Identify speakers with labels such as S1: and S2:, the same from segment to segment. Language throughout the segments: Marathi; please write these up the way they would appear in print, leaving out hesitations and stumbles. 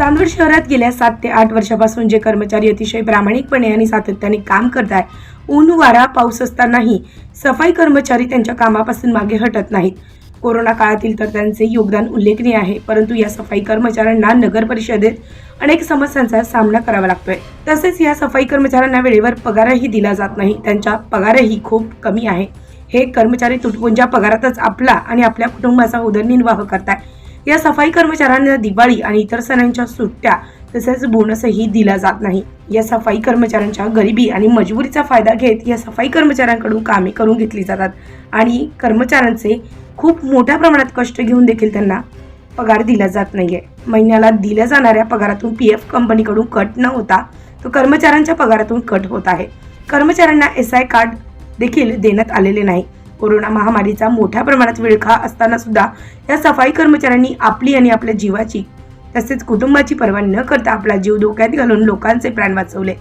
S1: चांदवड शहरात गेल्या 7 ते 8 वर्षापासून जे कर्मचारी अतिशय प्रामाणिकपणे आणि सातत्याने काम करत आहेत, ऊन वारा पाऊस असतानाही सफाई कर्मचारी त्यांच्या कामापासून मागे हटत नाहीत. कोरोना काळातील तर त्यांचे योगदान उल्लेखनीय आहे, परंतु या सफाई कर्मचाऱ्यांना नगर परिषदेत अनेक समस्यांचा सामना करावा लागतोय. तसेच या सफाई कर्मचाऱ्यांना वेळेवर पगारही दिला जात नाही. त्यांचा पगारही खूप कमी आहे. हे कर्मचारी तुटपुंज्या पगारातच आपला आणि आपल्या कुटुंबाचा उदरनिर्वाह करतात. या सफाई कर्मचाऱ्यांना दिवाळी आणि इतर सणांच्या सुट्ट्या तसेच बोनसही दिला जात नाही. या सफाई कर्मचाऱ्यांच्या गरिबी आणि मजबुरीचा फायदा घेत या सफाई कर्मचाऱ्यांकडून कामे करून घेतली जातात आणि कर्मचाऱ्यांचे खूप मोठ्या प्रमाणात कष्ट घेऊन देखील त्यांना पगार दिला जात नाहीये. महिन्याला दिल्या जाणाऱ्या पगारातून PF कंपनीकडून कट न होता तो कर्मचाऱ्यांच्या पगारातून कट होत आहे. कर्मचाऱ्यांना SI कार्ड देखील देण्यात आलेले नाही. कोरोना महामारीचा मोठ्या प्रमाणात विळखा असताना सुद्धा या सफाई कर्मचाऱ्यांनी आपली आणि आपल्या जीवाची तसेच कुटुंबाची पर्वा न करता आपला जीव धोक्यात घालून लोकांचे प्राण वाचवले.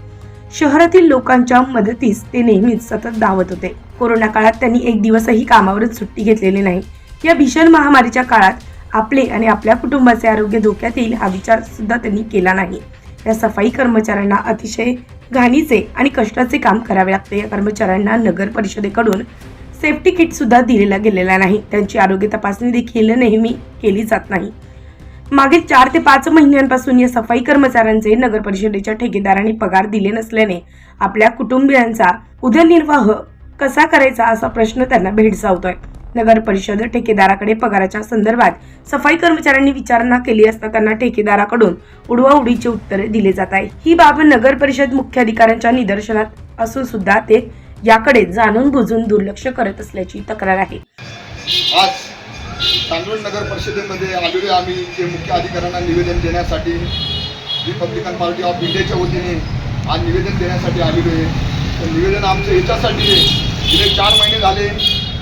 S1: शहरातील लोकांच्या मदतीस ते नेहमीच सतत धावत होते. कोरोना काळात त्यांनी एक दिवसही कामावरून सुट्टी घेतलेली नाही. या भीषण महामारीच्या काळात आपले आणि आपल्या कुटुंबाचे आरोग्य धोक्यात येईल हा विचार सुद्धा त्यांनी केला नाही. या सफाई कर्मचाऱ्यांना अतिशय घाणीचे आणि कष्टाचे काम करावे लागते. या कर्मचाऱ्यांना नगर परिषदेकडून सेफ्टी किट सुद्धा दिलेला गेलेला नाही. त्यांची आरोग्य तपासणी देखील नेहमी केली जात नाही. मागील 4 ते 5 महिन्यांपासून या सफाई कर्मचाऱ्यांचे नगर परिषदेच्या ठेकेदारांनी पगार दिले नसल्याने आपल्या कुटुंबियांचा उदरनिर्वाह कसा करायचा असा प्रश्न त्यांना भेडसावतोय. नगर परिषद ठेकेदाराकडे पगाराच्या संदर्भात सफाई कर्मचाऱ्यांनी विचारणा केली असता त्यांना ठेकेदाराकडून उडवाउडीचे उत्तरे दिले जात आहे. ही बाब नगर परिषद मुख्याधिकाऱ्यांच्या निदर्शनात असून सुद्धा ते याकडे जाणून बुजून दुर्लक्ष करत असल्याची तक्रार आहे.
S2: आज चांदवड नगर परिषदेमध्ये आलेलो आम्ही जे मुख्य अधिकाऱ्यांना निवेदन देण्यासाठी रिपब्लिकन पार्टी ऑफ इंडियाच्या वतीने आज निवेदन देण्यासाठी आलेलो आहे. तर निवेदन आमचं याच्यासाठी आहे, गेले 4 महिने झाले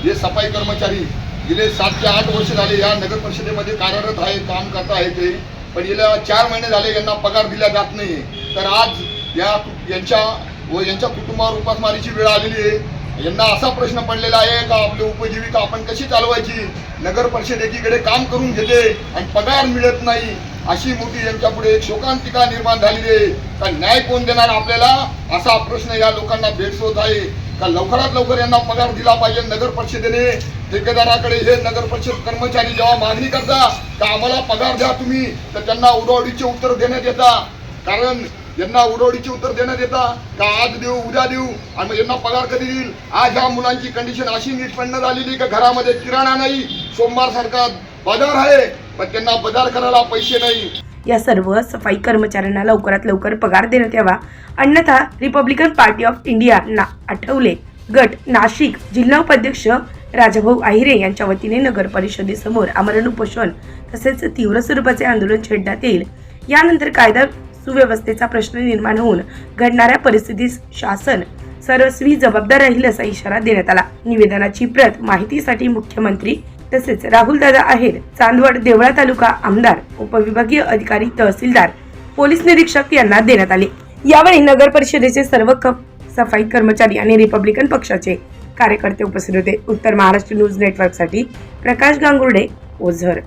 S2: जे सफाई कर्मचारी गेले 7 ते 8 वर्ष झाले या नगर परिषदेमध्ये कार्यरत आहे, काम करत आहे ते, पण गेल्या 4 महिने झाले यांना पगार दिला जात नाही. तर आज यांच्या कुटुंबावर उपासमारीची वेळ आलेली आहे. यांना असा प्रश्न पडलेला आहे का आपली उपजीविका आपण कशी चालवायची. नगर परिषद एकीकडे काम करून घेते आणि पगार मिळत नाही, अशी मोठी यांच्यापुढे एक शोकांतिका निर्माण झालेली आहे. का न्याय कोण देणार आपल्याला असा प्रश्न या लोकांना भेडसावत आहे. का लवकरात लवकर यांना पगार दिला पाहिजे. नगर परिषदेने ठेकेदाराकडे हे नगर परिषद कर्मचारी जेव्हा मागणी करता का आम्हाला पगार द्या तुम्ही, तर त्यांना उडवाउडीचे उत्तर देण्यात येतात. कारण यांना उडवाउडीचे उत्तर देण्यात येतात का आज देऊ उद्या देऊ आणि मग यांना पगार कधी देईल. आज ह्या मुलांची कंडिशन अशी नीटपणे झालेली का घरामध्ये किराणा नाही, सोमवार सारखा बाजार आहे पण त्यांना बाजार करायला पैसे नाही.
S1: या सर्व सफाई कर्मचाऱ्यांना लवकरात लवकर पगार देण्यात यावा, अन्यथा Republican party of India Athawale गट नाशिक जिल्हा उपाध्यक्ष राजाभाऊ आहिरे यांच्या वतीने नगर परिषदेसमोर आमरण उपोषण तसेच तीव्र स्वरूपाचे आंदोलन छेडण्यात येईल. यानंतर कायदा सुव्यवस्थेचा प्रश्न निर्माण होऊन घडणाऱ्या परिस्थितीस शासन सर्वस्वी जबाबदार राहील असा इशारा देण्यात आला. निवेदनाची प्रत माहितीसाठी मुख्यमंत्री तसेच राहुलदादा आहेर, चांदवड, देवळा तालुका आमदार, उपविभागीय अधिकारी, तहसीलदार, पोलीस निरीक्षक यांना देण्यात आले. यावेळी नगर परिषदेचे सर्व सफाई कर्मचारी आणि रिपब्लिकन पक्षाचे कार्यकर्ते उपस्थित होते. उत्तर महाराष्ट्र न्यूज नेटवर्कसाठी प्रकाश गांगुर्डे, ओझर.